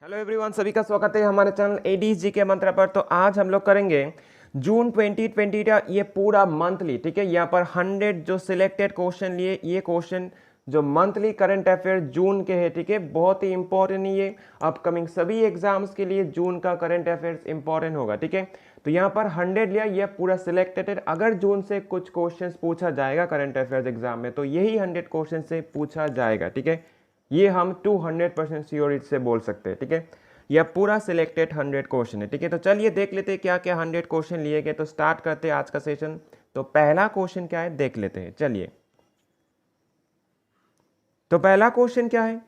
Hello everyone, सभी का स्वागत है हमारे चैनल एडीज जी के मंत्र पर। तो आज हम लोग करेंगे जून 2020 का ये पूरा मंथली, ठीक है। यहाँ पर 100 जो सिलेक्टेड क्वेश्चन लिए, ये क्वेश्चन जो मंथली करंट अफेयर जून के हैं, ठीक है। बहुत ही इंपॉर्टेंट ये अपकमिंग सभी एग्जाम्स के लिए जून का करंट अफेयर्स इंपॉर्टेंट होगा, ठीक है। तो यहाँ पर 100 लिया, यह पूरा सिलेक्टेड है। अगर जून से कुछ क्वेश्चन पूछा जाएगा करंट अफेयर्स एग्जाम में, तो यही 100 क्वेश्चन से पूछा जाएगा, ठीक है। ये हम 200% श्योरिटी से बोल सकते हैं, ठीक है। यह पूरा सिलेक्टेड 100 क्वेश्चन है, ठीक है। तो चलिए देख लेते हैं क्या क्या 100 क्वेश्चन लिए गए। तो स्टार्ट करते हैं आज का सेशन। तो पहला क्वेश्चन क्या है देख लेते हैं, चलिए। तो पहला क्वेश्चन क्या है?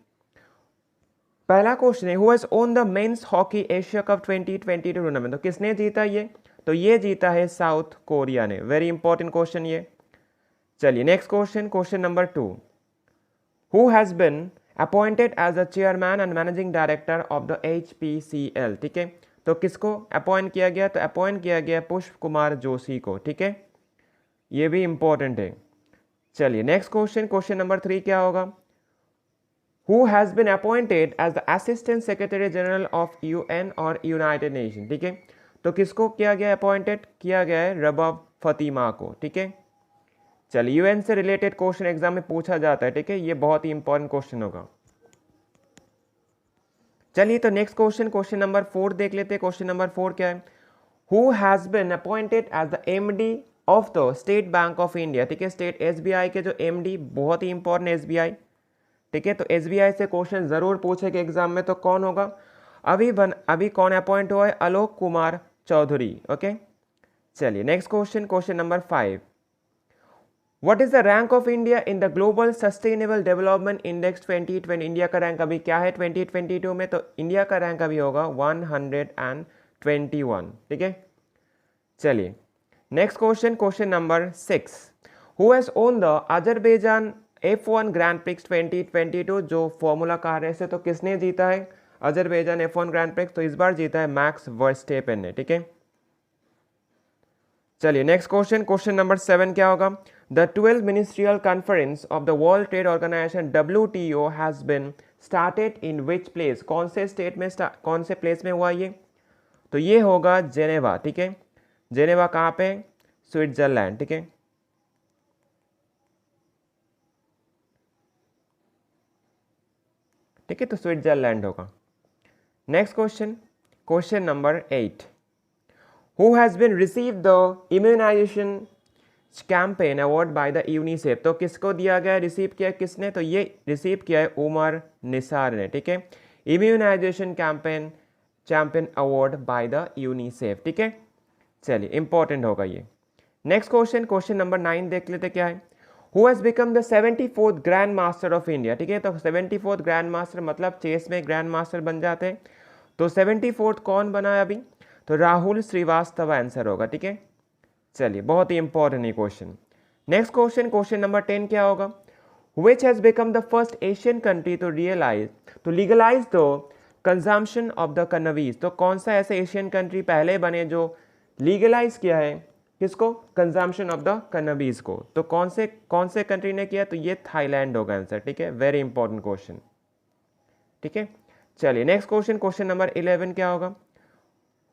पहला क्वेश्चन है, who has won the men's hockey Asia cup 2022 tournament. तो किसने जीता ये? तो ये जीता है साउथ कोरिया ने। वेरी इंपॉर्टेंट क्वेश्चन ये। चलिए next question, question number 2, who has been appointed as the chairman and managing director of the HPCL, ठीक है। तो किसको अपॉइंट किया गया? तो अपॉइंट किया गया पुष्प कुमार जोशी को, ठीक है। ये भी इंपॉर्टेंट है। चलिए नेक्स्ट क्वेश्चन, क्वेश्चन नंबर 3 क्या होगा? Who has been appointed as the assistant secretary general of UN और यूनाइटेड नेशन, ठीक है। तो किसको किया गया अपॉइंटेड? किया गया है रबाब फतीमा को, ठीक है। चलिए UN से रिलेटेड क्वेश्चन एग्जाम में पूछा जाता है, ठीक है। ये बहुत ही इंपॉर्टेंट क्वेश्चन होगा। चलिए तो नेक्स्ट क्वेश्चन, क्वेश्चन नंबर 4 देख लेते हैं। क्वेश्चन नंबर 4 क्या है? Who has been appointed as the MD of the State Bank of India, ठीक है। स्टेट SBI के जो MD, बहुत ही इंपॉर्टेंट SBI, ठीक है। तो SBI से क्वेश्चन जरूर पूछेगा एग्जाम में। तो कौन होगा? अभी कौन अपॉइंट हुआ है? आलोक कुमार चौधरी, ओके। चलिए next question, question number 5, what is the rank of India in the global sustainable development index 2020। India का रैंक अभी क्या है 2022 में? तो इंडिया का रैंक अभी होगा 121, ठीक है। चलिए next question, question number 6, who has won the Azerbaijan F1 grand prix 2022, जो फॉर्मूला कार रेस है। तो किसने जीता है अजरबैजान F1 ग्रैंड प्रिक्स? तो इस बार जीता है मैक्स वर्स्टेपेन ने, ठीक है। चलिए नेक्स्ट क्वेश्चन, क्वेश्चन नंबर 7 क्या होगा? The 12th ministerial conference of the World Trade Organization WTO has been started in which place. कौन से स्टेट में, कौन से प्लेस में हुआ ये? तो ये होगा जेनेवा, ठीक है। जेनेवा कहाँ पे? स्विट्जरलैंड, ठीक है। ठीक है, तो स्विट्जरलैंड होगा। Next question, question number 8, who has been receive the immunization campaign award by the UNICEF. तो किसको दिया गया? रिसीव किया किसने? तो ये रिसीव किया है उमर निसार ने, ठीक है। Immunization campaign champion award by the UNICEF, ठीक है। चलिए इंपॉर्टेंट होगा ये। नेक्स्ट क्वेश्चन, क्वेश्चन नंबर 9 देख लेते क्या है? Who has become the 74th grand master of India, ठीक है। तो 74th ग्रैंड मास्टर मतलब चेस में ग्रैंड मास्टर बन जाते हैं। तो 74th कौन बना है अभी? तो राहुल श्रीवास्तव आंसर होगा, ठीक है। चलिए बहुत ही इंपॉर्टेंट है question. Next question, question number 10 क्या होगा? Which has become the first Asian country to legalize the consumption of the cannabis. तो कौन सा ऐसे एशियन कंट्री पहले बने जो लीगलाइज किया है किसको? कंजम्पशन ऑफ द कैनबिस को। तो कौन से कंट्री ने किया? तो ये थाईलैंड होगा आंसर, ठीक है। वेरी इंपॉर्टेंट क्वेश्चन, ठीक है। चलिए नेक्स्ट क्वेश्चन, क्वेश्चन नंबर 11 क्या होगा?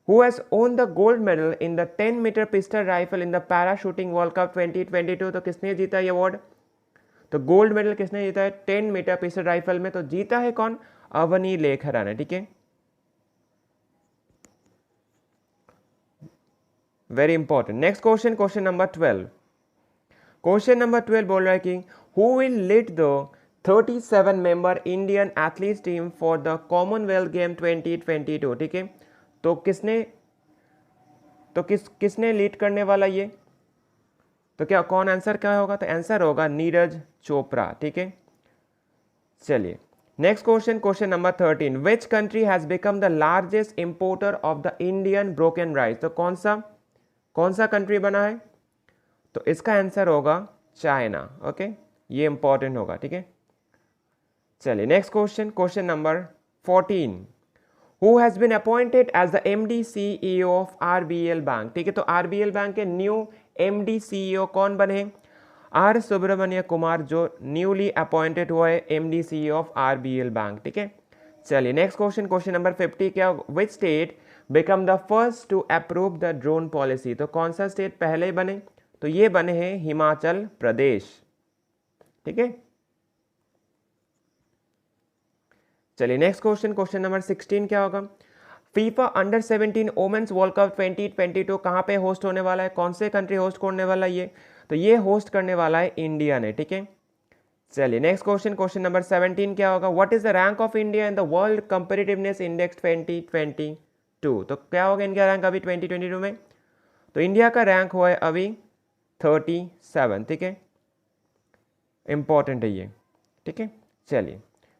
Who has won the gold medal in the 10-meter pistol rifle in the parachuting World Cup 2022। तो किसने जीता ये अवार्ड? तो गोल्ड मेडल किसने जीता है 10 मीटर पिस्टल राइफल में? तो जीता है कौन? अवनी लेखरा ने, ठीक है। Very important. Next question, question number 12, question number 12 बोल रहा है कि who will lead the 37 member Indian athlete team for the Commonwealth game 2022, ठीक है। तो किसने लीड करने वाला ये? तो क्या कौन आंसर क्या होगा? तो आंसर होगा नीरज चोपड़ा, ठीक है। चलिए next question, question number 13, which country has become the largest importer of the Indian broken rice. तो कौन सा कंट्री बना है? तो इसका आंसर होगा चाइना, ओके। ये इंपॉर्टेंट होगा, ठीक है। चलिए next question, question number 14, who has been appointed as the MD CEO of RBL bank, ठीक है। तो RBL बैंक के न्यू MD CEO कौन बने? R सुब्रमण्य कुमार, जो न्यूली अपॉइंटेड हुआ है MD CEO of RBL bank, ठीक है। चलिए नेक्स्ट क्वेश्चन, क्वेश्चन नंबर 50 क्या, which state become the first to approve the drone policy, तो कौन सा स्टेट पहले बने, तो ये बने हैं हिमाचल प्रदेश। ठीक है, चलिए नेक्स्ट क्वेश्चन, क्वेश्चन नंबर 16 क्या होगा, FIFA under 17 women's world cup 2022 कहाँ पे होस्ट होने वाला है, कौन से कंट्री होस्ट करने वाला है ये, तो ये होस्ट करने वाला है इंडिया ने। ठीक है, चलिए नेक्स्ट क्वेश्चन, क्वेश्चन नंबर 17 क्या होगा, what is the rank of India in the world competitiveness index 2022, तो क्या होगा इनका रैंक अभी 2022 में, तो इंडिया का रैंक हुआ है अभी 37। ठीक है, इंपॉर्टेंट है ये। ठीक है, चलिए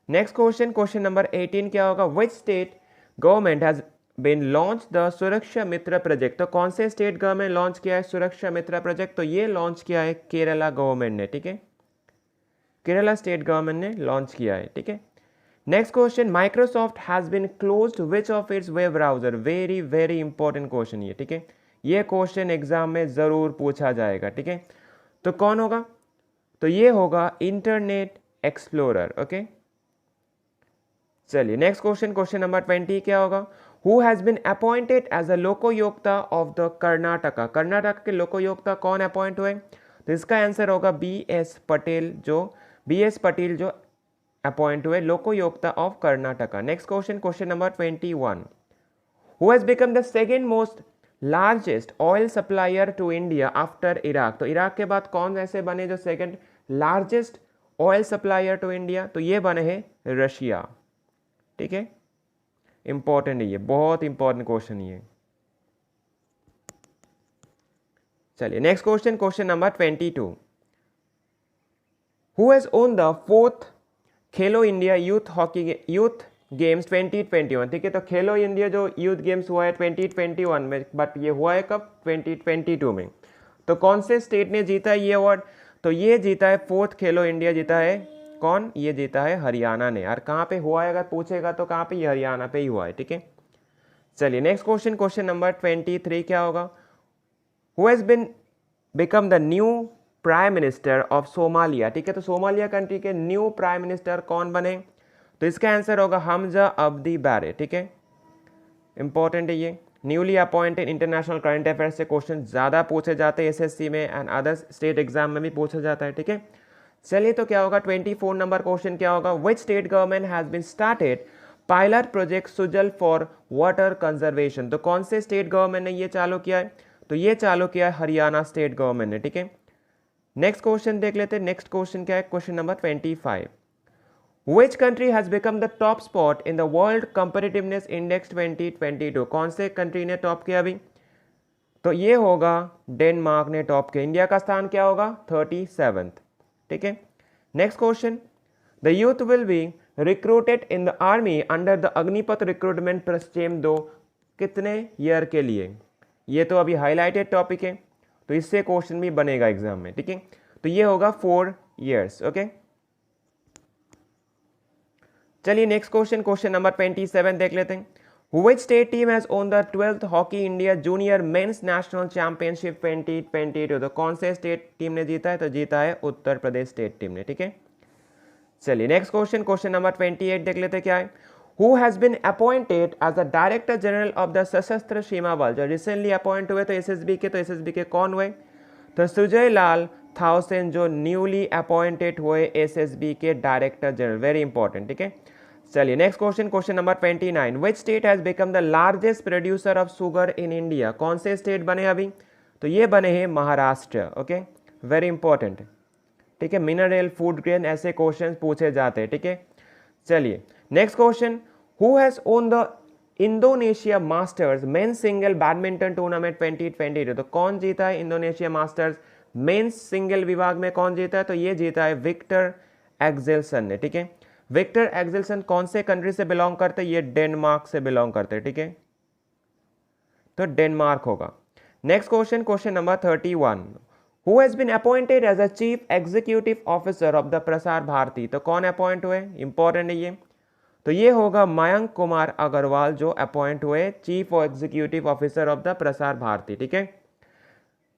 नेक्स्ट क्वेश्चन, क्वेश्चन नंबर 18 क्या होगा, which state government has been launch the Suraksha Mitra project, तो कौन से स्टेट गवर्नमेंट लॉन्च किया है सुरक्षा मित्र प्रोजेक्ट, तो ये लॉन्च किया है केरला गवर्नमेंट ने। ठीक है, केरला स्टेट गवर्नमेंट ने लॉन्च किया है। ठीक है, next question, Microsoft has been closed which of its web browser, very very important question ये। ठीक है, ये क्वेश्चन एग्जाम में जरूर पूछा जाएगा। ठीक है, तो कौन होगा, तो ये होगा इंटरनेट एक्सप्लोरर। ओके, चलिए नेक्स्ट क्वेश्चन, क्वेश्चन नंबर 20 क्या होगा, who has been appointed as a Lokayukta of the Karnataka, Karnataka के लोकोयोक्ता कौन अपॉइंट हुए, तो इसका आंसर होगा बी.एस. पटेल जो अपॉइंट हुए Lokayukta of Karnataka. Next question, question number 21, who has become the second most largest oil supplier to India after Iraq, तो इराक के बाद कौन ऐसे बने जो second largest oil supplier to India, तो ये बने हैं रशिया। ठीक है, इंपॉर्टेंट है ये, बहुत इंपॉर्टेंट क्वेश्चन ये। चलिए next question, question number 22, who has won the 4th Khelo India youth games 2021। ठीक है, तो खेलो इंडिया जो यूथ गेम्स हुआ है 2021 में, बट ये हुआ है कब, 2022 में, तो कौन से स्टेट ने जीता है ये अवार्ड, तो ये जीता है 4th खेलो इंडिया जीता है कौन, ये जीता है हरियाणा ने। और कहाँ पे हुआ है अगर पूछेगा तो कहाँ पे, ये हरियाणा पे ही हुआ है। ठीक है, चलिए नेक्स्ट क्वेश्चन, क्वेश्चन नंबर 23 क्या होगा, who has bin become the new prime minister of Somalia. ठीक है, तो सोमालिया कंट्री के न्यू प्राइम मिनिस्टर कौन बने, तो इसका आंसर होगा हमजा अब्दी बारे। ठीक है, इंपॉर्टेंट है ये, newly appointed. International current affairs से क्वेश्चन ज़्यादा पूछे जाते हैं एसएससी में एंड अदर स्टेट एग्जाम में भी पूछा जाता है। ठीक है, चलिए तो क्या होगा 24 नंबर क्वेश्चन क्या होगा, which state government has been started pilot project Sujal for water conservation, तो कौन से स्टेट गवर्नमेंट ने ये चालू किया है, तो ये चालू किया है हरियाणा स्टेट गवर्नमेंट ने। ठीक है, नेक्स्ट क्वेश्चन देख लेते हैं, नेक्स्ट क्वेश्चन क्या है, question number 25, Which country has become the top spot in the World Competitiveness Index 2022, कौन से कंट्री ने टॉप किया अभी, तो ये होगा डेनमार्क ने टॉप किया। इंडिया का स्थान क्या होगा 37th। ठीक है, next question, the youth will be recruited in the army under the Agnipath recruitment प्रस्टेम 2 कितने ईयर के लिए, ये तो अभी हाईलाइटेड टॉपिक है, तो इससे क्वेश्चन भी बनेगा एग्जाम में। ठीक है, तो ये होगा 4 years। ओके, चलिए नेक्स्ट क्वेश्चन, क्वेश्चन नंबर 27 देख लेते हैं, Which state team has won the 12th Hockey India Junior Men's National Championship 2022, तो कौन से स्टेट टीम ने जीता है, तो जीता है उत्तर प्रदेश स्टेट टीम ने। ठीक है, चलिए नेक्स्ट क्वेश्चन, क्वेश्चन नंबर 28 देख लेते हैं क्या है, Who has been appointed as the Director General of the सशस्त्र सीमा बल, जो रिसेंटली अपॉइंट हुए तो एसएसबी के, तो एसएसबी के कौन हुए, तो सुजय लाल थाउसेन जो न्यूली अपॉइंटेड हुए एसएसबी के डायरेक्टर जनरल, वेरी इंपॉर्टेंट। ठीक है, चलिए next question, question number 29, which state has become the largest producer of sugar in India, कौन से स्टेट बने अभी, तो ये बने हैं महाराष्ट्र। Okay, very important. ठीक है, मिनरल फूड ग्रेन ऐसे क्वेश्चन पूछे जाते हैं। ठीक है, चलिए next question, who has won the Indonesia masters men's single badminton tournament 2022, तो कौन जीता है इंडोनेशिया मास्टर्स मेंस सिंगल विभाग में, कौन जीता है, तो ये जीता है विक्टर एक्सेल्सन ने। ठीक है, विक्टर एक्सेल्सन कौन से कंट्री से बिलोंग करते हैं, ये डेनमार्क से बिलोंग करते हैं। ठीक है, तो डेनमार्क होगा। Next question, question number 31, who has been appointed as a chief executive officer of the Prasar Bharati, तो कौन अपॉइंट हुए, इंपॉर्टेंट है ये, तो ये होगा मयंक कुमार अग्रवाल जो अपॉइंट हुए chief executive officer of the Prasar Bharati. ठीक है,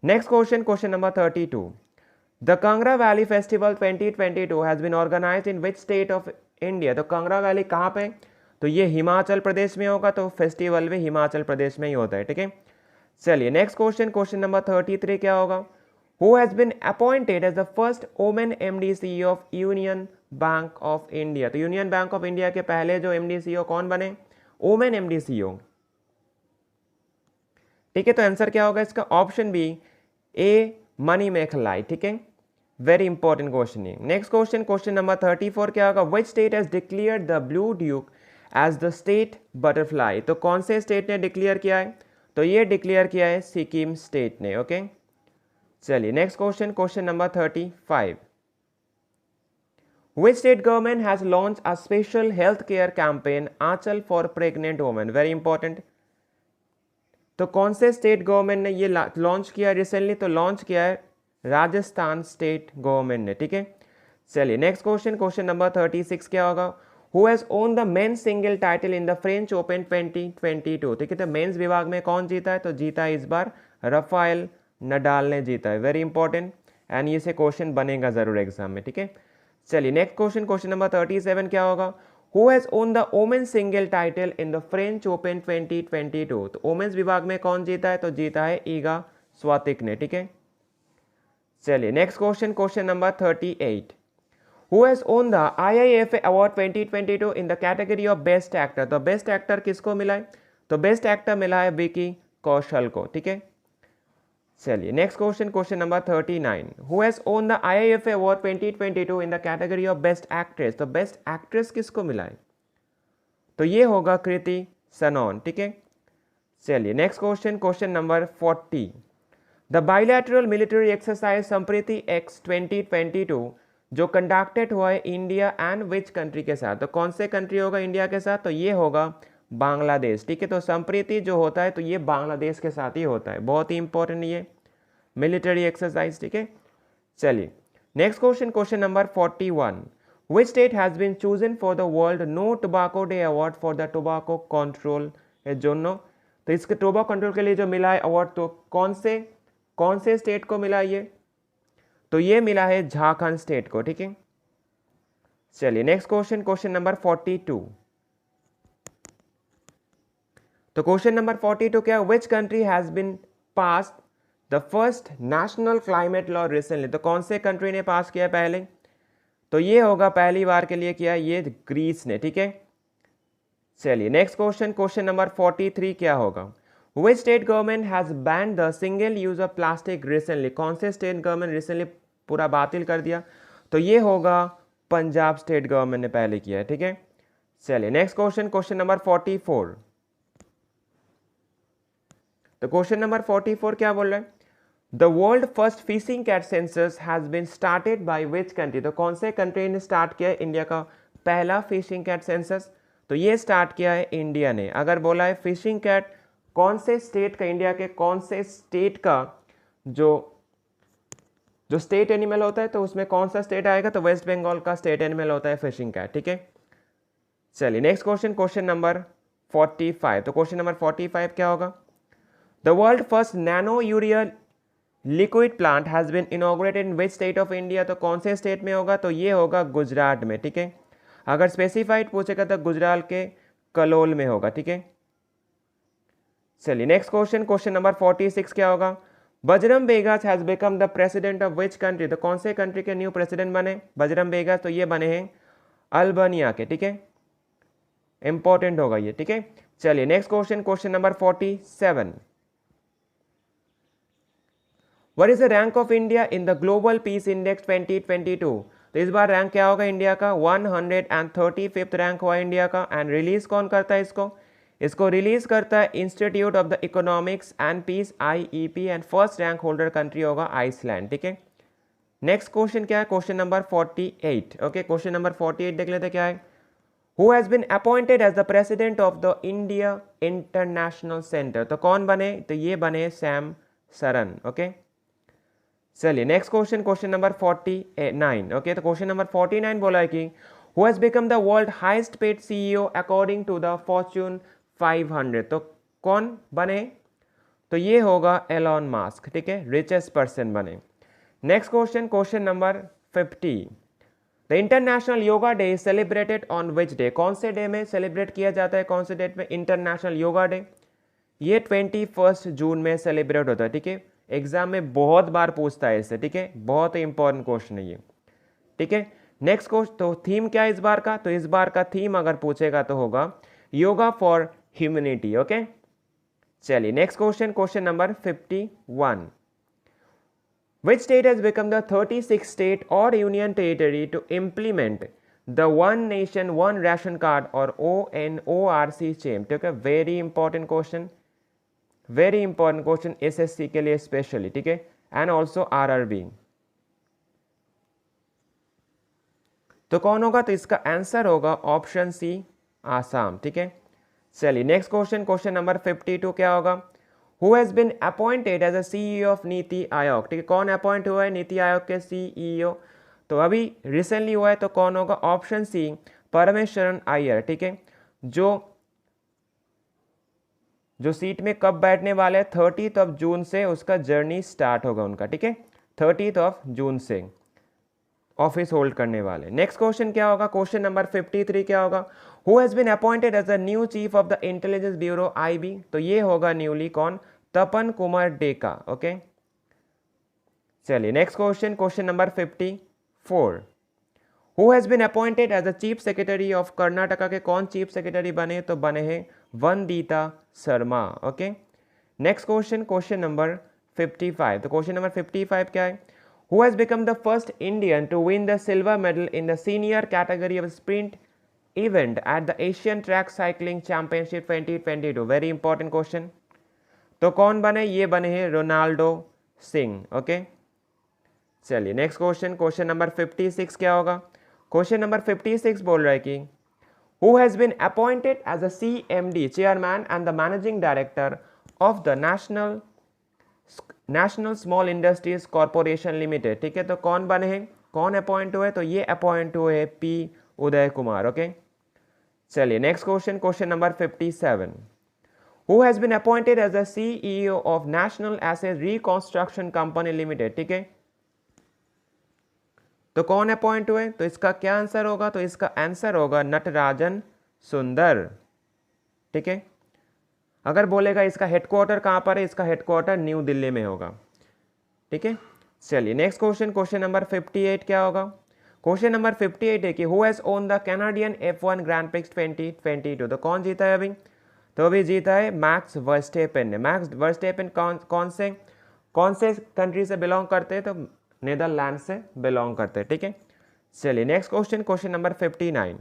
next question, question number 32, the Kangra valley festival 2022 has been organized in which state of India, तो कांगड़ा वैली कहाँ पे, तो ये हिमाचल प्रदेश में होगा, तो फेस्टिवल भी हिमाचल प्रदेश में ही होता है, ठीक है। चलिए नेक्स्ट क्वेश्चन, क्वेश्चन नंबर 33 क्या होगा? Who has been appointed as the first women MD CEO of Union Bank of India? तो यूनियन बैंक ऑफ इंडिया के पहले जो MD CEO कौन बने? वुमेन MD CEO, ठीक है। तो आंसर क्या होगा इसका? ऑप्शन बी, ए मणिमेखलाई, ठीक है। वेरी इंपॉर्टेंट क्वेश्चन है। नेक्स्ट क्वेश्चन, क्वेश्चन नंबर 34 क्या होगा? Which state has declared the blue duke as the state butterfly? तो कौन से स्टेट ने डिक्लेयर किया है? तो ये डिक्लेयर किया है सिक्किम स्टेट ने, ओके। चलिए next question, question number 35, Which state government has launched a special healthcare campaign Aanchal for pregnant women? Very important. तो कौन से स्टेट गवर्नमेंट ने ये लॉन्च किया रिसेंटली? तो लॉन्च किया है राजस्थान स्टेट गवर्नमेंट ने, ठीक है। चलिए नेक्स्ट क्वेश्चन, क्वेश्चन नंबर 36 क्या होगा? Who has won the men's single title in the French open 2022? ठीक है, तो मेंस विभाग में कौन जीता है? तो जीता है इस बार राफेल नडाल ने जीता है। वेरी इंपॉर्टेंट, एंड ये से क्वेश्चन बनेगा जरूर एग्जाम में, ठीक है। चलिए नेक्स्ट क्वेश्चन, क्वेश्चन नंबर 37 क्या होगा? Who has won the women single title in the French open 2022? तो वुमेन्स विभाग में कौन जीता है? तो जीता है ईगा स्वातिक ने, ठीक है। चलिए next question, question number 38, who has won the IIFA award 2022 in the category of best actor? तो बेस्ट एक्टर किसको मिला है? तो बेस्ट एक्टर मिला है विकी कौशल को, ठीक है। चलिए next question, question number 39, who has won the IIFA award 2022 in the category of best actress? तो बेस्ट एक्ट्रेस किसको मिला है? तो ये होगा कृति सनोन, ठीक है। चलिए next question, question number 40, the bilateral military exercise Sampriti x 2022 जो कंडक्टेड हुआ है इंडिया एंड विच कंट्री के साथ? तो कौन से कंट्री होगा इंडिया के साथ? तो ये होगा बांग्लादेश, ठीक है। तो संप्रीति जो होता है तो ये बांग्लादेश के साथ ही होता है, बहुत ही इंपॉर्टेंट ये मिलिट्री एक्सरसाइज, ठीक है। चलिए next question, question number 41, which state has been chosen for the world no tobacco day award for the tobacco control zone? तो इसके टोबैको कंट्रोल के लिए जो मिला है अवार्ड, तो कौन से स्टेट को मिला ये? तो ये मिला है झारखंड स्टेट को, ठीक है। चलिए नेक्स्ट क्वेश्चन, क्वेश्चन नंबर 42, तो क्वेश्चन नंबर 42 क्या? Which country has been passed the first national climate law recently? तो कौन से कंट्री ने पास किया पहले? तो ये होगा पहली बार के लिए किया ये ग्रीस ने, ठीक है। चलिए नेक्स्ट क्वेश्चन, क्वेश्चन नंबर 43 क्या होगा? Which state government has banned the single use of plastic recently? कौन से स्टेट गवर्नमेंट रिसेंटली पूरा बातिल कर दिया? तो ये होगा पंजाब स्टेट गवर्नमेंट ने पहले किया है, ठीक है। चलिए नेक्स्ट क्वेश्चन, क्वेश्चन नंबर 44, तो क्वेश्चन नंबर 44 क्या बोल रहा है? The world first fishing cat census has been started by which country? तो कौन से कंट्री ने स्टार्ट किया है इंडिया का पहला फिशिंग कैट सेंसस? तो ये स्टार्ट किया है इंडिया ने। अगर बोला है फिशिंग कैट कौन से स्टेट का, इंडिया के कौन से स्टेट का जो स्टेट एनिमल होता है, तो उसमें कौन सा स्टेट आएगा? तो वेस्ट बंगाल का स्टेट एनिमल होता है फिशिंग कैट, ठीक है। चलिए नेक्स्ट क्वेश्चन, क्वेश्चन नंबर 45, तो क्वेश्चन नंबर 45 क्या होगा? The world first nano urea liquid plant has been inaugurated in which state of India? तो कौन से स्टेट में होगा? तो ये होगा गुजरात में, ठीक है। अगर स्पेसिफाइड पूछेगा तो गुजरात के कलोल में होगा, ठीक है। चलिए नेक्स्ट क्वेश्चन, क्वेश्चन नंबर 46 क्या होगा? Bajrang Begas has become the president of which country? तो कौन से कंट्री के न्यू प्रेसिडेंट बने बजरंग बेगास? तो ये बने हैं अल्बानिया के, ठीक है। इंपॉर्टेंट होगा ये, ठीक है। चलिए next question, question number 47, what is the rank of India in the global peace index 2022? तो इस बार रैंक क्या होगा इंडिया का? 135th रैंक हुआ इंडिया का। एंड रिलीज कौन करता है इसको रिलीज करता है institute of the economics and peace IEP, and first rank holder country होगा आइसलैंड, ठीक है। नेक्स्ट क्वेश्चन क्या है? Question number 48, okay. Question number 48 देख लेते क्या है? Who has been appointed as the president of the India International Centre? तो कौन बने? तो ये बने सैम सरन, ओके। चलिए next question, question number 49, okay. तो क्वेश्चन नंबर 49 बोला है कि who has become the world highest paid CEO according to the Fortune 500? तो कौन बने? तो ये होगा एलॉन मस्क, ठीक है, रिचेस्ट पर्सन बने। Next question, question number 50, the the international yoga day is celebrated on which day, कौन से डे में सेलिब्रेट किया जाता है, कौन से डेट में इंटरनेशनल योगा डे, ये 21 जून में सेलिब्रेट होता है, ठीक है। एग्जाम में बहुत बार पूछता है इससे, ठीक है, बहुत ही इंपॉर्टेंट क्वेश्चन है ये, ठीक है। नेक्स्ट क्वेश्चन, तो थीम क्या है इस बार का, तो इस बार का थीम अगर पूछेगा तो होगा योगा फॉर ह्यूमैनिटी, ओके। चलिए next question, question number 51, which state has become the 36th state or union territory to implement the one nation one ration card or ONORC scheme, ठीक है। Very important question, very important question SSC के लिए specially, ठीक है, and also RRB. तो कौन होगा, तो इसका आंसर होगा ऑप्शन सी, आसाम, ठीक है। चलिए नेक्स्ट क्वेश्चन, क्वेश्चन नंबर 52 क्या होगा, Who has been appointed as a CEO of NITI Aayog, ठीक है, कौन अपॉइंट हुआ है नीति आयोग के CEO, तो अभी रिसेंटली हुआ है, तो कौन होगा, ऑप्शन सी, परमेश्वरन अय्यर, ठीक है, जो सीट में कब बैठने वाले हैं, 30 जून से उसका जर्नी स्टार्ट होगा उनका, ठीक है, 30 जून से ऑफिस होल्ड करने वाले। नेक्स्ट क्वेश्चन क्या होगा, क्वेश्चन नंबर 53 क्या होगा, who has been appointed as the new chief of the intelligence bureau IB, तो ये होगा न्यूली कौन, तपन कुमार डेका, ओके। चलिए next question, question number 54, who has been appointed as the chief secretary of Karnataka के कौन चीफ सेक्रेटरी बने, तो बने हैं Vandita Sharma, okay. Next question, question number 55, तो क्वेश्चन नंबर 55 क्या है, who has become the first Indian to win the silver medal in the senior category of sprint event at the Asian Track Cycling Championship 2022, very important question, तो कौन बने, ये बने हैं Ronaldo Singh, okay. चलिए next question, question number 56 क्या होगा, question number 56 बोल रहा है कि who has been appointed as a CMD chairman and the managing director of the national small industries corporation limited, ठीक है, तो कौन बने हैं, कौन अपॉइंट हुए, तो ये अपॉइंट हुए P उदय कुमार, ओके। चलिए next question, question number 57, who has been appointed as the CEO of National Asset Reconstruction Company Limited, ठीक है, तो कौन अपॉइंट हुए, तो इसका क्या आंसर होगा, तो इसका आंसर होगा नटराजन सुंदर, ठीक है। अगर बोलेगा इसका हेडक्वार्टर कहाँ पर है, इसका हेडक्वार्टर न्यू दिल्ली में होगा, ठीक है। चलिए नेक्स्ट क्वेश्चन, क्वेश्चन नंबर 58 क्या होगा, क्वेश्चन नंबर 58 है कि who has won the Canadian F1 grand prix 2022, तो कौन जीता है अभी, तो अभी जीता है मैक्स वर्स्टेपेन ने। मैक्स वर्स्टेपेन कौन से कंट्री से बिलोंग करते हैं, तो नीदरलैंड से बिलोंग करते हैं, ठीक है। चलिए next question, question number 59,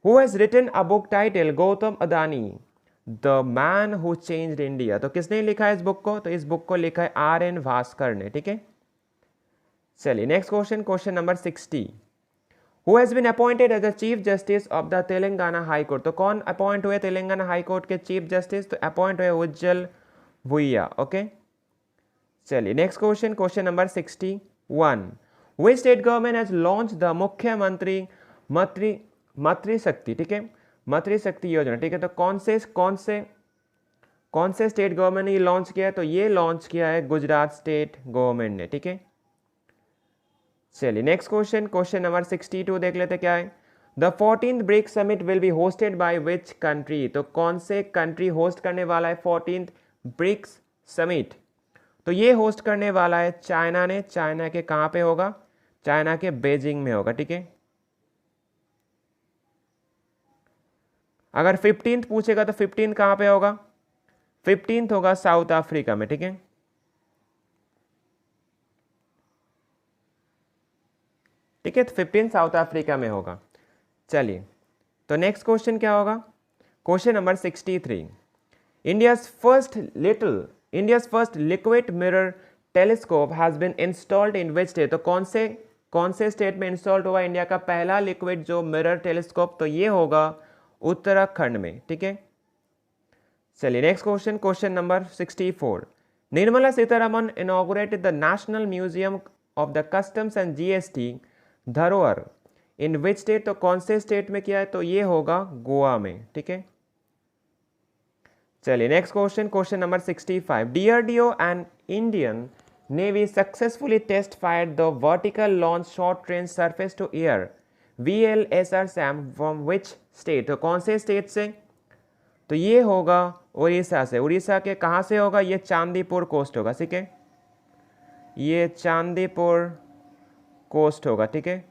who has written a book title Gautam Adani the man who changed India, तो किसने लिखा है इस बुक को, तो इस बुक को लिखा है RN भास्कर ने, ठीक है। चलिए next question, question number 60, who has been appointed as the chief justice of the Telangana high court, तो कौन अपॉइंट हुए तेलंगाना हाई कोर्ट के चीफ जस्टिस, तो अपॉइंट हुए उज्जवल भुइया, ओके। चलिए next question, question number 61, which state government has launch the Mukhyamantri Matrushakti, ठीक है, मातृशक्ति योजना, ठीक है, तो कौन से स्टेट गवर्नमेंट ने ये लॉन्च किया है, तो ये लॉन्च किया है गुजरात स्टेट गवर्नमेंट ने, ठीक है। चलिए नेक्स्ट क्वेश्चन, क्वेश्चन नंबर 62 देख लेते क्या है, the 14th BRICS summit will be hosted by which country, तो कौन से कंट्री होस्ट करने वाला है 14th ब्रिक्स समिट, तो ये होस्ट करने वाला है चाइना ने। चाइना के कहाँ पे होगा, चाइना के बेजिंग में होगा, ठीक है। अगर 15th पूछेगा तो 15th कहाँ पे होगा, 15th होगा साउथ अफ्रीका में, ठीक है। ठीक है, तो 15th साउथ अफ्रीका में होगा। चलिए तो नेक्स्ट क्वेश्चन क्या होगा, question number 63, India's first liquid mirror telescope has been installed in which state, तो कौन से स्टेट में इंस्टॉल्ड हुआ इंडिया का पहला लिक्विड जो मिरर टेलीस्कोप, तो ये होगा उत्तराखंड में, ठीक है। चलिए next question, question number 64, Nirmala Sitharaman inaugurated the national museum of the customs and GST धरोहर इन विच स्टेट, तो कौन से स्टेट में किया है, तो ये होगा गोवा में, ठीक है। चलिए next question, question number 65, DRDO and Indian Navy successfully test fired the vertical launch short range surface to air VLSR SAM from which state? तो कौन से स्टेट से? तो ये होगा उड़ीसा से। उड़ीसा के कहाँ से होगा? ये चांदीपुर कोस्ट होगा, ठीक है, ये चांदीपुर कोस्ट होगा, ठीक है।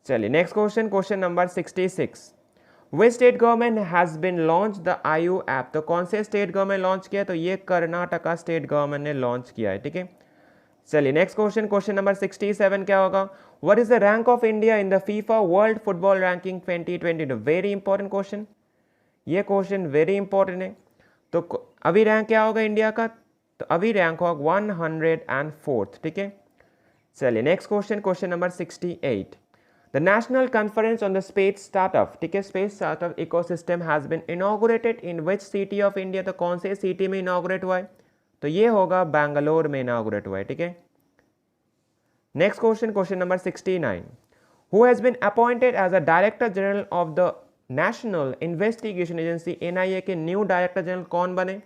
चलिए next question, question number 66, which state government has been launch the Aayu app? तो कौन से स्टेट गवर्नमेंट लॉन्च किया? तो ये कर्नाटका स्टेट गवर्नमेंट ने लॉन्च किया है, ठीक है। चलिए नेक्स्ट क्वेश्चन, क्वेश्चन नंबर 67 क्या होगा? What is the rank of India in the FIFA world football ranking 2022? Very important question, ये क्वेश्चन वेरी इंपॉर्टेंट है। तो अभी रैंक क्या होगा इंडिया का? तो अभी रैंक होगा 104th, ठीक है। चलिए next question, question number 68, the national conference on the space startup, ठीक है, space startup ecosystem has been inaugurated in which city of India? तो कौन से सिटी में इनॉग्रेट हुआ है? तो ये होगा बैंगलोर में इनॉग्रेट हुआ है, ठीक है। Next question, question number 69, who has been appointed as a director general of the national investigation agency NIA के न्यू डायरेक्टर जनरल कौन बने?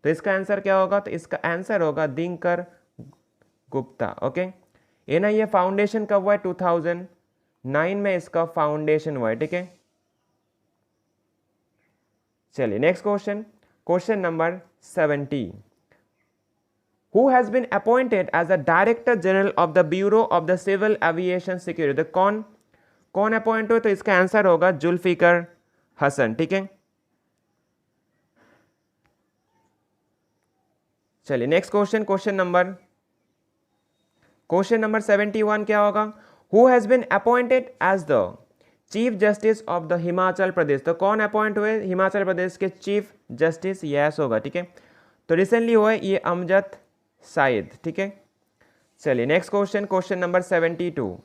तो इसका आंसर क्या होगा? तो इसका आंसर होगा Dinkar Gupta, okay. NIA foundation कब हुआ है? 2009 में इसका फाउंडेशन हुआ है, ठीक है। चलिए next question, question number 70, who has been appointed as the director general of the bureau of the civil aviation security? तो कौन अपॉइंट हुए? तो इसका आंसर होगा जुल्फिकर हसन, ठीक है। चलिए नेक्स्ट क्वेश्चन, क्वेश्चन नंबर 71 क्या होगा? Who has been appointed as the chief justice of the Himachal Pradesh? तो कौन अपॉइंट हुए हिमाचल प्रदेश के चीफ जस्टिस? यस होगा, ठीक है। तो रिसेंटली हुआ है ये अमजद साइद, ठीक है। चलिए next question, question number 72,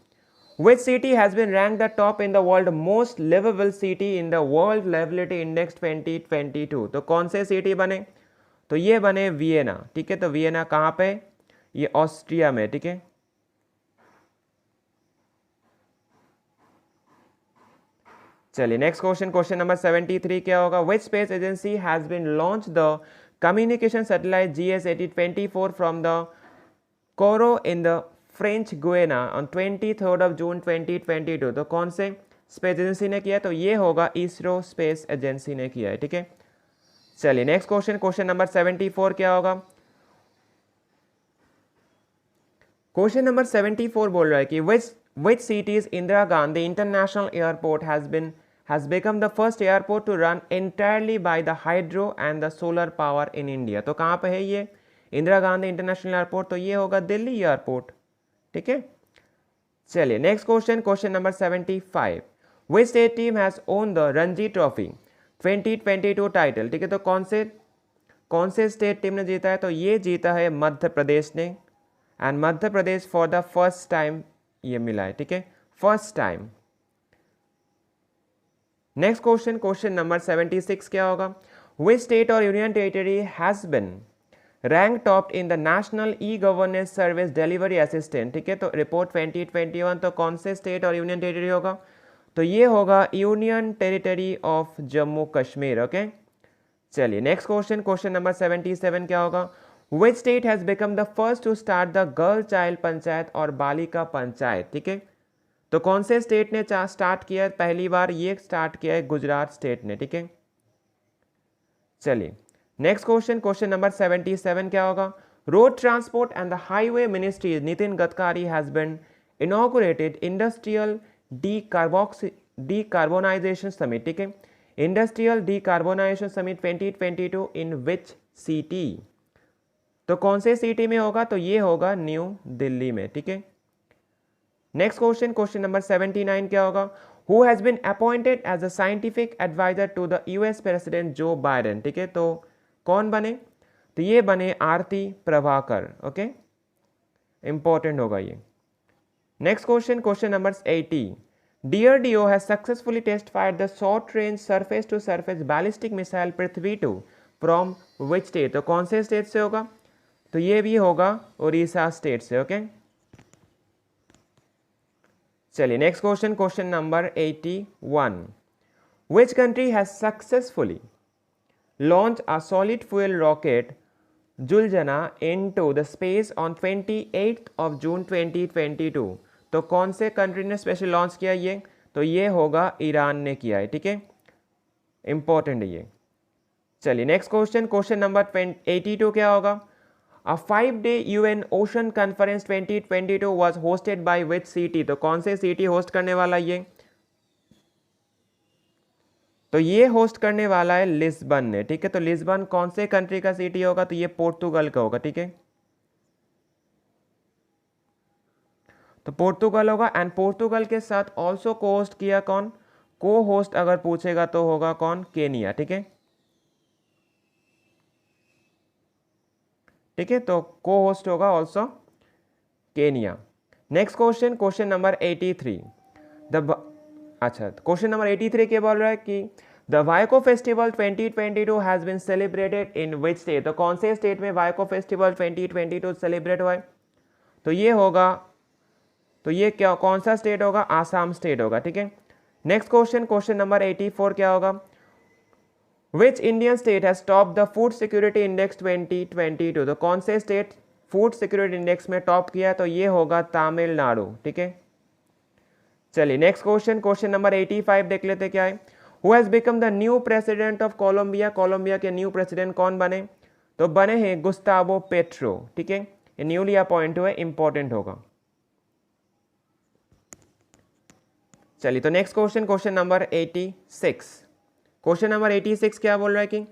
which city has been ranked the top in the world most livable city in the world livability index 2022? तो कौन से सिटी बने? तो ये बने वियना, ठीक है। तो वियना कहाँ पे? ये ऑस्ट्रिया में, ठीक है। चलिए नेक्स्ट क्वेश्चन, क्वेश्चन नंबर 73 क्या होगा? which space agency has been launched the communication satellite GS8024 from the Kourou in the French Guiana on 23rd of June 2022? तो कौन से स्पेस एजेंसी ने किया? तो ये होगा इसरो स्पेस एजेंसी ने किया है, ठीक है। चलिए नेक्स्ट क्वेश्चन, क्वेश्चन नंबर 74 क्या होगा? क्वेश्चन नंबर 74 बोल रहा है कि which cities Indira Gandhi international airport has become the first airport to run entirely by the hydro and the solar power in India? तो कहाँ पे है ये इंदिरा गांधी इंटरनेशनल एयरपोर्ट? तो ये होगा दिल्ली एयरपोर्ट, ठीक है। चलिए next question, question number 75, which state team has won the Ranji trophy 2022 title? ठीक है, तो कौन से स्टेट टीम ने जीता है? तो ये जीता है मध्य प्रदेश ने, and Madhya Pradesh for the first time ये मिला है, ठीक है, first time. Next question, question number 76 क्या होगा? which state और union territory has been rank top in the national e governance service delivery assistant? ठीक है, तो रिपोर्ट 2021, तो कौन से स्टेट और यूनियन टेरिटरी होगा? तो ये होगा union territory of Jammu Kashmir, okay. चलिए नेक्स्ट क्वेश्चन, क्वेश्चन नंबर 77 क्या होगा? Which state has become the first to start the girl child panchayat और बालिका पंचायत? ठीक है, तो कौन से स्टेट ने स्टार्ट किया पहली बार? ये स्टार्ट किया है गुजरात स्टेट ने, ठीक है। चलिए नेक्स्ट क्वेश्चन, क्वेश्चन नंबर 77 क्या होगा? Road transport and the highway ministry Nitin Gadkari has been inaugurated industrial decarbonization summit, ठीक है, industrial decarbonization summit 2022 in which city? तो कौन से सिटी में होगा? तो ये होगा न्यू दिल्ली में, ठीक है। नेक्स्ट क्वेश्चन, क्वेश्चन नंबर 79 क्या होगा? Who has been appointed as a scientific advisor to the US president Joe Biden? ठीक है, तो कौन बने? तो ये बने आरती प्रभाकर, ओके, इंपॉर्टेंट होगा ये। Next question, question number 80, DRDO has successfully test fired the short range surface to surface ballistic missile Prithvi 2 from which state? तो कौन से स्टेट से होगा? तो ये भी होगा उड़ीसा स्टेट से, ओके। चलिए next question, question number 81, which country has successfully launched a solid fuel rocket जुलजना into the space on 28 of June 2022। तो कौन से कंट्री ने स्पेशल लॉन्च किया ये? तो ये होगा ईरान ने किया है, ठीक है, इंपॉर्टेंट है ये। चलिए नेक्स्ट क्वेश्चन, क्वेश्चन नंबर 82 क्या होगा? A 5-day UN Ocean Conference 2022 was hosted by which city? तो कौन से सिटी होस्ट करने वाला ये? तो ये होस्ट करने वाला है लिस्बन ने, ठीक है। तो लिस्बन कौन से कंट्री का सिटी होगा? तो ये पोर्तुगल का होगा, ठीक है। तो पोर्तुगल होगा। एंड पोर्तुगल के साथ ऑल्सो को होस्ट किया कौन? को होस्ट अगर पूछेगा तो होगा कौन? केनिया, ठीक है, ठीक है। तो को होस्ट होगा also Kenya. Next question, question number 83। अच्छा, क्वेश्चन नंबर 83 क्या बोल रहा है कि द वाइको festival 2022 has been celebrated in which state? तो कौन से स्टेट में वाइको फेस्टिवल 2022 सेलिब्रेट हुआ है? तो ये होगा, तो ये क्या, कौन सा स्टेट होगा? आसाम स्टेट होगा, ठीक है। नेक्स्ट क्वेश्चन, क्वेश्चन नंबर 84 क्या होगा? Which Indian state has top the food security index 2022? तो कौन से स्टेट फूड सिक्योरिटी इंडेक्स में टॉप किया है? तो ये होगा तमिलनाडु, ठीक है। चलिए नेक्स्ट क्वेश्चन, क्वेश्चन नंबर 85 देख लेते क्या है। Who has become the new president of Colombia? Colombia के न्यू प्रेसिडेंट कौन बने? तो बने हैं गुस्तावो पेट्रो, ठीक है, ये न्यूली अपॉइंट हुए, इंपॉर्टेंट होगा। चलिए तो next question, question number 86। Question number 86 क्या बोल रहा है कि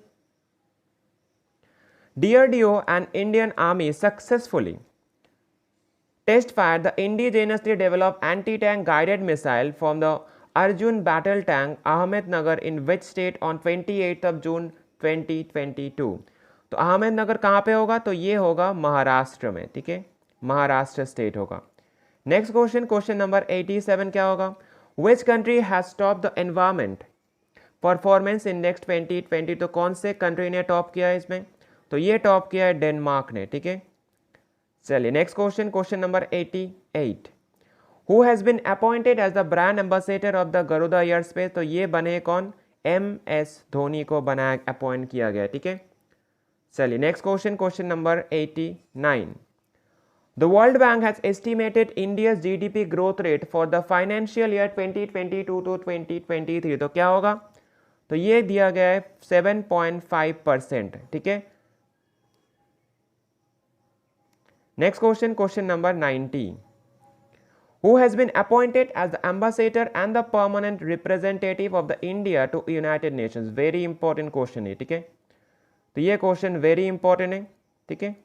DRDO and Indian Army successfully test fired the indigenously developed anti-tank guided missile from the Arjun battle tank Ahmednagar in which state on 28th of June 2022? तो अहमदनगर कहाँ पे होगा? तो ये होगा महाराष्ट्र में, ठीक है, महाराष्ट्र स्टेट होगा। नेक्स्ट क्वेश्चन, क्वेश्चन नंबर 87 क्या होगा? Which country has topped the environment performance index 2020? तो कौन से कंट्री ने टॉप किया है इसमें? तो ये टॉप किया है डेनमार्क ने, ठीक है। चलिए next question, question number 88। Who has been appointed as the brand ambassador of the Garuda aerospace? तो ये बने कौन? MS धोनी को बनाया, अपॉइंट किया गया, ठीक है। चलिए next question, question number 89। The World Bank has estimated India's GDP growth rate for the financial year 2022 to 2023। तो क्या होगा? तो ये दिया गया है 7.5%, ठीक है। Next question, question number 90। Who has been appointed as the ambassador and the permanent representative of the India to United Nations? Very important question है, ठीक है। तो ये क्वेश्चन वेरी इंपॉर्टेंट है, ठीक है।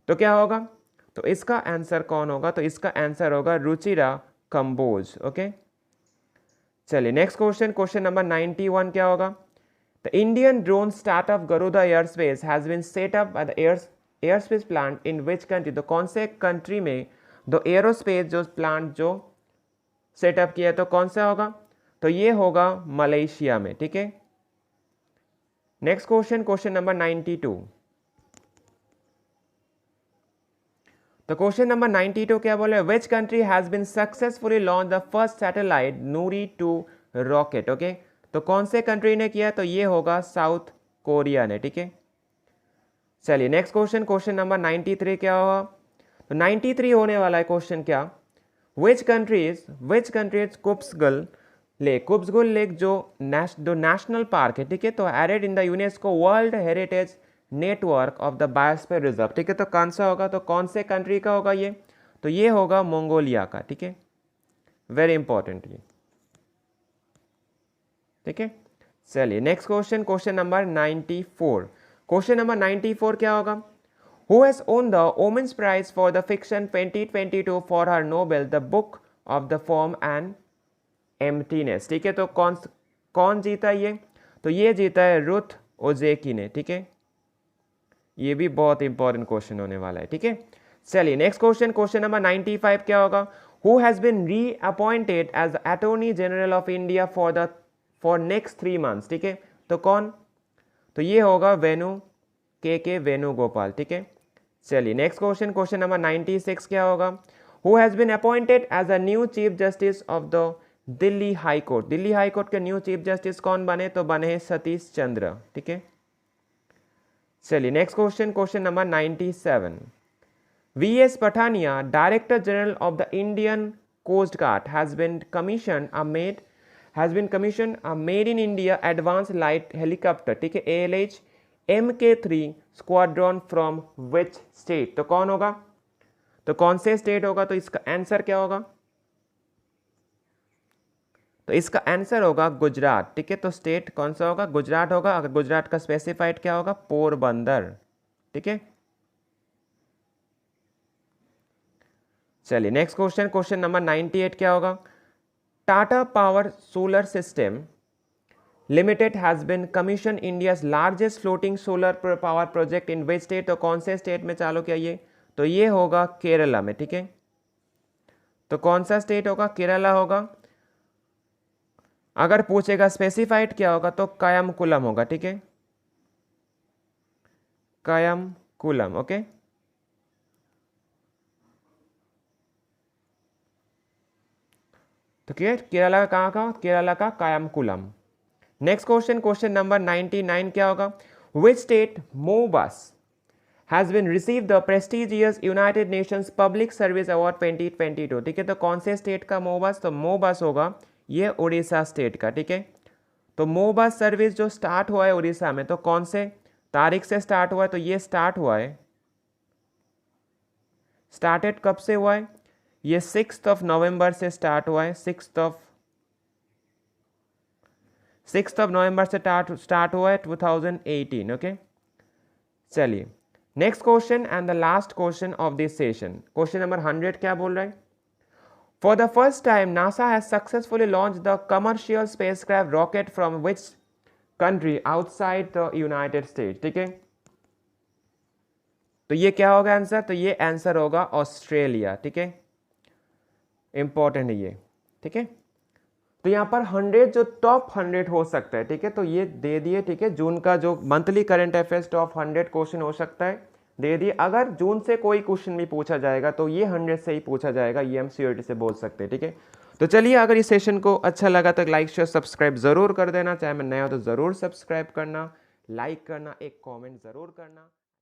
तो क्या होगा? तो इसका आंसर कौन होगा? तो इसका आंसर होगा रुचिरा कंबोज, ओके। चलिए नेक्स्ट क्वेश्चन, क्वेश्चन नंबर 91 क्या होगा? The Indian drone startup Garuda aerospace has been set up by the aerospace plant in which country? तो कौन से कंट्री में दो एरोस्पेस जो प्लांट जो सेटअप किया है, तो कौन सा होगा? तो ये होगा मलेशिया में, ठीक है। Next question, question number 92। तो क्वेश्चन नंबर 92 क्या बोले? Which country has been successfully launch the first satellite Nuri 2 rocket? Okay, तो कौन से कंट्री ने किया? तो ये होगा साउथ कोरिया ने, ठीक है। चलिए नेक्स्ट क्वेश्चन, क्वेश्चन नंबर 93 क्या होगा? तो 93 होने वाला है क्वेश्चन क्या? विच कंट्रीज कुब्सगुल लेक जो नेशनल पार्क है, ठीक है, तो added in the UNESCO world heritage network of the biosphere reserve, ठीक है। तो कौन सा होगा? तो कौन से कंट्री का होगा ये? तो ये होगा मंगोलिया का, ठीक है, वेरी इंपॉर्टेंट ये, ठीक है। चलिए next question, question number 94। Question number 94 क्या होगा? Who has won the women's prize for the fiction 2022 for her novel the book of the form and emptiness, ठीक है। तो कौन जीता ये? तो ये जीता है रुथ ओजेकी ने, ठीक है। ये भी बहुत इंपॉर्टेंट क्वेश्चन होने वाला है, ठीक है। चलिए नेक्स्ट क्वेश्चन, क्वेश्चन नंबर 95 क्या होगा? Who has been reappointed as the attorney general of India for next 3 months, ठीक है। तो कौन? तो ये होगा के वेणुगोपाल, ठीक है। चलिए नेक्स्ट क्वेश्चन, क्वेश्चन नंबर 96 क्या होगा? Who has been appointed as a new chief justice of the Delhi high court? Delhi high court के न्यू चीफ जस्टिस कौन बने? तो बने हैं सतीश चंद्र, ठीक है। चलिए next question, question number 97। V.S. Patania, Director General of the Indian Coast Guard, has been commissioned a made in India advanced light helicopter, ठीक है, ALH MK3 squadron from which state? तो कौन होगा, तो कौन से स्टेट होगा, तो इसका आंसर क्या होगा, तो इसका आंसर होगा गुजरात, ठीक है। तो स्टेट कौन सा होगा, गुजरात होगा। अगर गुजरात का स्पेसिफाइड क्या होगा, पोरबंदर, ठीक है। चलिए नेक्स्ट क्वेश्चन, क्वेश्चन नंबर 98 क्या होगा, Tata power solar system limited has been commission India's largest floating solar power project in which state? तो कौन से स्टेट में चालू किया ये, तो ये होगा केरला में, ठीक है। तो कौन सा स्टेट होगा, केरला होगा। अगर पूछेगा स्पेसिफाइड क्या होगा, तो कायमकुलम होगा, ठीक है, कायमकुलम, ओके। तो क्लियर, केरला का कहाँ का, केरला का Kayamkulam. Next question, question number 99 क्या होगा, विच स्टेट मोबस has been receive the prestigious United Nations public service award 2022? ठीक है, तो कौन से स्टेट का मोबस, तो मोबस होगा ये उड़ीसा स्टेट का, ठीक है। तो मोबस सर्विस जो स्टार्ट हुआ है उड़ीसा में, तो कौन से तारीख से स्टार्ट हुआ है, तो ये स्टार्ट हुआ है, स्टार्टेड कब से हुआ है, ये 6 नवंबर से स्टार्ट हुआ है, 6 नवंबर से स्टार्ट हुआ है 2018, ओके। चलिए next question and the last question of this session, question number 100 क्या बोल रहा है, for the first time NASA has successfully launch the commercial spacecraft rocket from which country outside the United states? ठीक है, तो ये क्या होगा आंसर, तो ये आंसर होगा ऑस्ट्रेलिया, ठीक है, इंपॉर्टेंट है ये, ठीक है। तो यहाँ पर 100 जो टॉप 100 हो सकता है, ठीक है, तो ये दे दिए, ठीक है। जून का जो monthly current affairs top 100 question हो सकता है, दे दिए। अगर जून से कोई क्वेश्चन भी पूछा जाएगा तो ये 100 से ही पूछा जाएगा, ये हम श्योरिटी से बोल सकते हैं, ठीक है। तो चलिए, अगर इस सेशन को अच्छा लगा तो लाइक शेयर सब्सक्राइब जरूर कर देना, चाहे मैं नया हो तो जरूर सब्सक्राइब करना, लाइक करना, एक कॉमेंट जरूर करना।